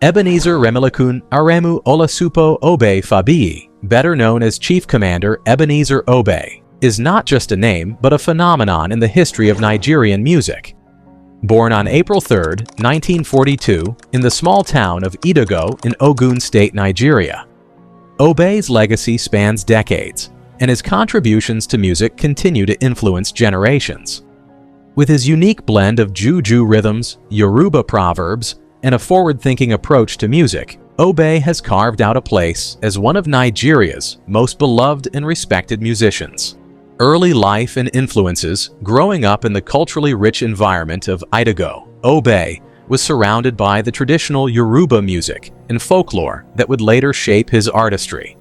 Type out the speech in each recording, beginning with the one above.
Ebenezer Remilekun Aremu Olasupo Obe Fabiyi, better known as Chief Commander Ebenezer Obe, is not just a name but a phenomenon in the history of Nigerian music. Born on April 3, 1942, in the small town of Idogo in Ogun State, Nigeria, Obe's legacy spans decades, and his contributions to music continue to influence generations. With his unique blend of Juju rhythms, Yoruba proverbs, and a forward-thinking approach to music, Obe has carved out a place as one of Nigeria's most beloved and respected musicians. Early life and influences. Growing up in the culturally rich environment of Idogo, Obe was surrounded by the traditional Yoruba music and folklore that would later shape his artistry.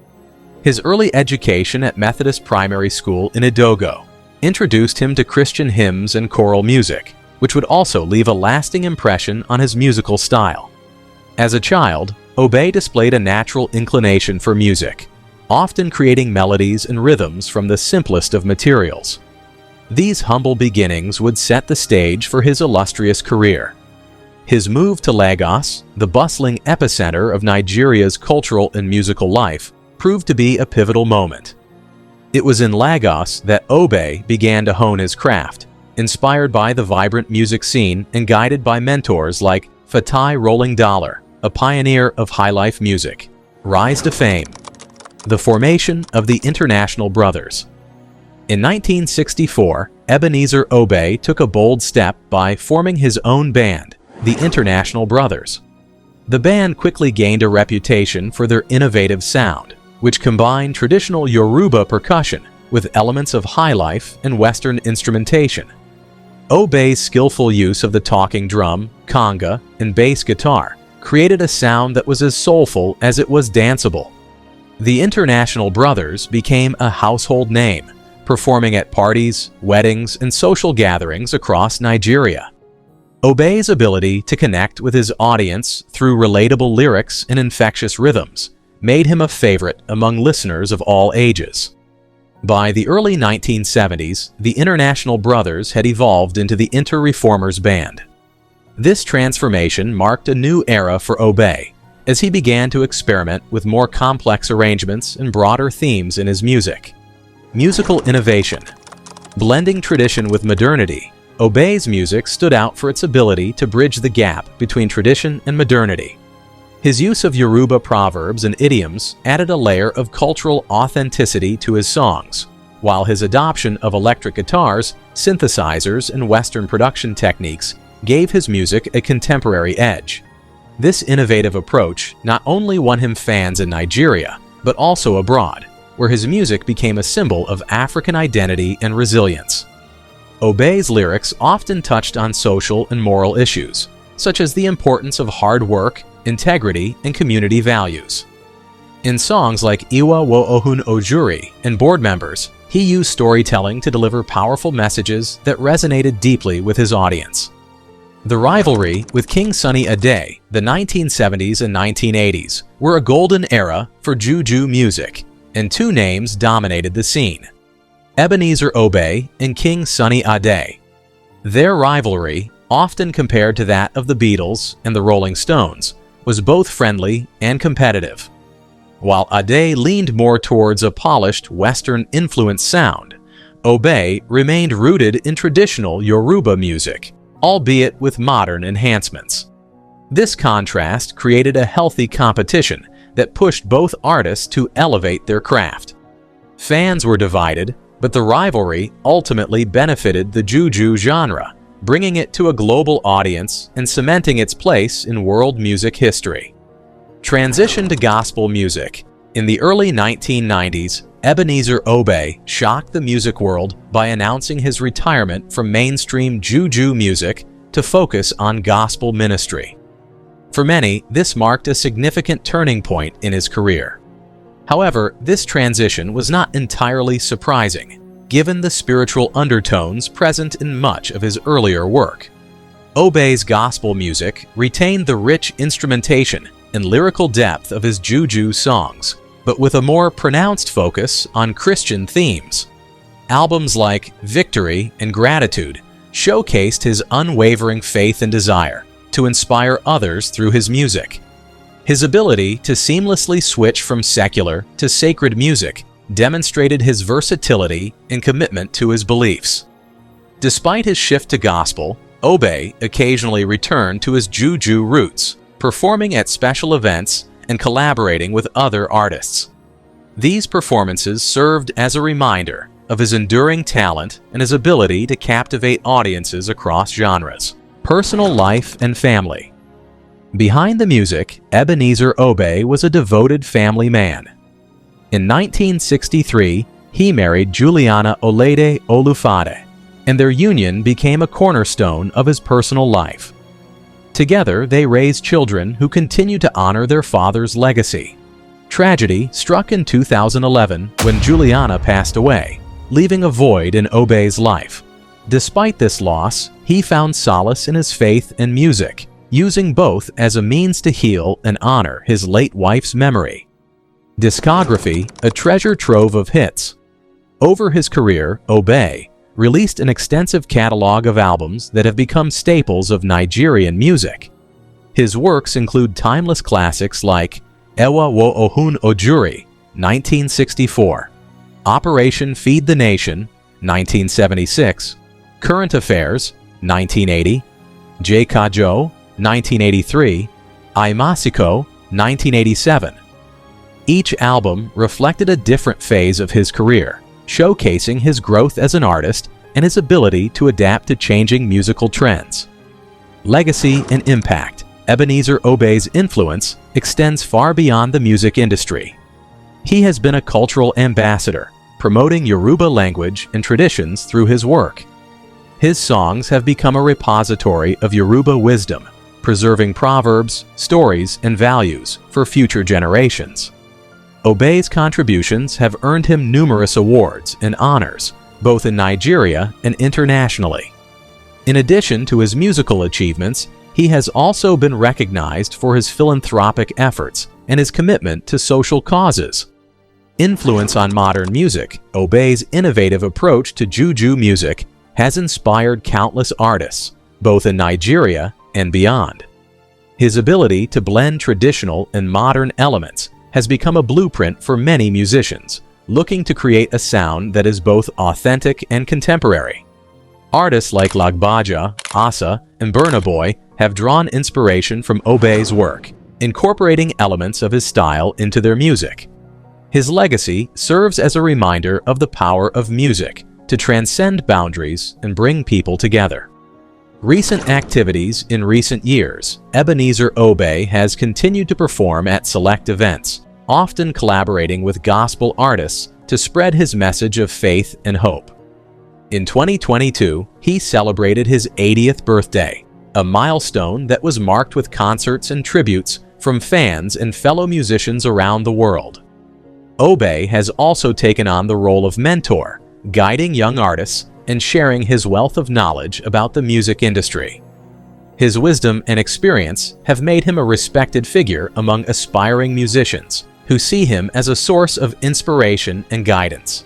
His early education at Methodist Primary School in Idogo introduced him to Christian hymns and choral music, which would also leave a lasting impression on his musical style. As a child, Obe displayed a natural inclination for music, often creating melodies and rhythms from the simplest of materials. These humble beginnings would set the stage for his illustrious career. His move to Lagos, the bustling epicenter of Nigeria's cultural and musical life, proved to be a pivotal moment. It was in Lagos that Obe began to hone his craft, inspired by the vibrant music scene and guided by mentors like Fatai Rolling Dollar, a pioneer of highlife music. Rise to fame. The formation of the International Brothers. In 1964, Ebenezer Obe took a bold step by forming his own band, the International Brothers. The band quickly gained a reputation for their innovative sound, which combined traditional Yoruba percussion with elements of highlife and Western instrumentation. Obe's skillful use of the talking drum, conga, and bass guitar created a sound that was as soulful as it was danceable. The International Brothers became a household name, performing at parties, weddings, and social gatherings across Nigeria. Obe's ability to connect with his audience through relatable lyrics and infectious rhythms made him a favorite among listeners of all ages. By the early 1970s, the International Brothers had evolved into the Inter-Reformers Band. This transformation marked a new era for Obe, as he began to experiment with more complex arrangements and broader themes in his music. Musical innovation. Blending tradition with modernity, Obe's music stood out for its ability to bridge the gap between tradition and modernity. His use of Yoruba proverbs and idioms added a layer of cultural authenticity to his songs, while his adoption of electric guitars, synthesizers, and Western production techniques gave his music a contemporary edge. This innovative approach not only won him fans in Nigeria, but also abroad, where his music became a symbol of African identity and resilience. Obe's lyrics often touched on social and moral issues, such as the importance of hard work, integrity, and community values. In songs like Iwa Wo Ohun Ojuri and Board Members, he used storytelling to deliver powerful messages that resonated deeply with his audience. The rivalry with King Sunny Ade, the 1970s and 1980s, were a golden era for Juju music, and two names dominated the scene: Ebenezer Obe and King Sunny Ade. Their rivalry, often compared to that of the Beatles and the Rolling Stones, was both friendly and competitive. While Ade leaned more towards a polished Western-influenced sound, Obe remained rooted in traditional Yoruba music, albeit with modern enhancements. This contrast created a healthy competition that pushed both artists to elevate their craft. Fans were divided, but the rivalry ultimately benefited the Juju genre, bringing it to a global audience and cementing its place in world music history. Transition to gospel music. In the early 1990s, Ebenezer Obe shocked the music world by announcing his retirement from mainstream Juju music to focus on gospel ministry. For many, this marked a significant turning point in his career. However, this transition was not entirely surprising, given the spiritual undertones present in much of his earlier work. Obe's gospel music retained the rich instrumentation and lyrical depth of his Juju songs, but with a more pronounced focus on Christian themes. Albums like Victory and Gratitude showcased his unwavering faith and desire to inspire others through his music. His ability to seamlessly switch from secular to sacred music demonstrated his versatility and commitment to his beliefs. Despite his shift to gospel, Obe occasionally returned to his Juju roots, performing at special events and collaborating with other artists. These performances served as a reminder of his enduring talent and his ability to captivate audiences across genres. Personal life and family. Behind the music, Ebenezer Obe was a devoted family man. In 1963, he married Juliana Olede Olufade, and their union became a cornerstone of his personal life. Together, they raised children who continue to honor their father's legacy. Tragedy struck in 2011 when Juliana passed away, leaving a void in Obe's life. Despite this loss, he found solace in his faith and music, using both as a means to heal and honor his late wife's memory. Discography, a treasure trove of hits. Over his career, Obe released an extensive catalog of albums that have become staples of Nigerian music. His works include timeless classics like Ewa Wo Ohun Ojuri, 1964, Operation Feed the Nation, 1976, Current Affairs, 1980, J Kajo, 1983, Imasiko, 1987. Each album reflected a different phase of his career, showcasing his growth as an artist and his ability to adapt to changing musical trends. Legacy and impact. Ebenezer Obe's influence extends far beyond the music industry. He has been a cultural ambassador, promoting Yoruba language and traditions through his work. His songs have become a repository of Yoruba wisdom, preserving proverbs, stories, and values for future generations. Obe's contributions have earned him numerous awards and honors, both in Nigeria and internationally. In addition to his musical achievements, he has also been recognized for his philanthropic efforts and his commitment to social causes. Influence on modern music. Obe's innovative approach to Juju music has inspired countless artists, both in Nigeria and beyond. His ability to blend traditional and modern elements has become a blueprint for many musicians, looking to create a sound that is both authentic and contemporary. Artists like Lagbaja, Asa, and Burna Boy have drawn inspiration from Obe's work, incorporating elements of his style into their music. His legacy serves as a reminder of the power of music to transcend boundaries and bring people together. Recent activities. In recent years, Ebenezer Obe has continued to perform at select events, often collaborating with gospel artists to spread his message of faith and hope. In 2022, he celebrated his 80th birthday, a milestone that was marked with concerts and tributes from fans and fellow musicians around the world. Obe has also taken on the role of mentor, guiding young artists and sharing his wealth of knowledge about the music industry. His wisdom and experience have made him a respected figure among aspiring musicians who see him as a source of inspiration and guidance.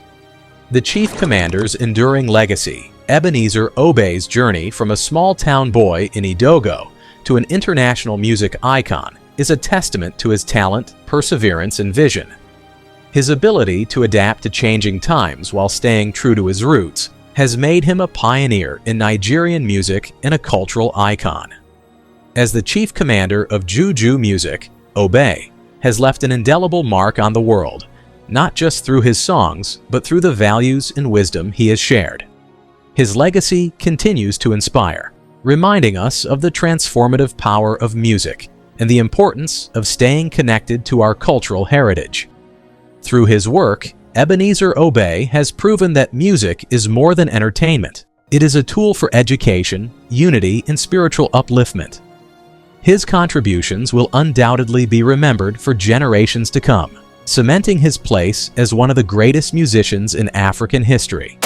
The Chief Commander's enduring legacy. Ebenezer Obe's journey from a small-town boy in Idogo to an international music icon is a testament to his talent, perseverance, and vision. His ability to adapt to changing times while staying true to his roots has made him a pioneer in Nigerian music and a cultural icon. As the chief commander of Juju music, Obe has left an indelible mark on the world, not just through his songs, but through the values and wisdom he has shared. His legacy continues to inspire, reminding us of the transformative power of music and the importance of staying connected to our cultural heritage. Through his work, Ebenezer Obe has proven that music is more than entertainment. It is a tool for education, unity, and spiritual upliftment. His contributions will undoubtedly be remembered for generations to come, cementing his place as one of the greatest musicians in African history.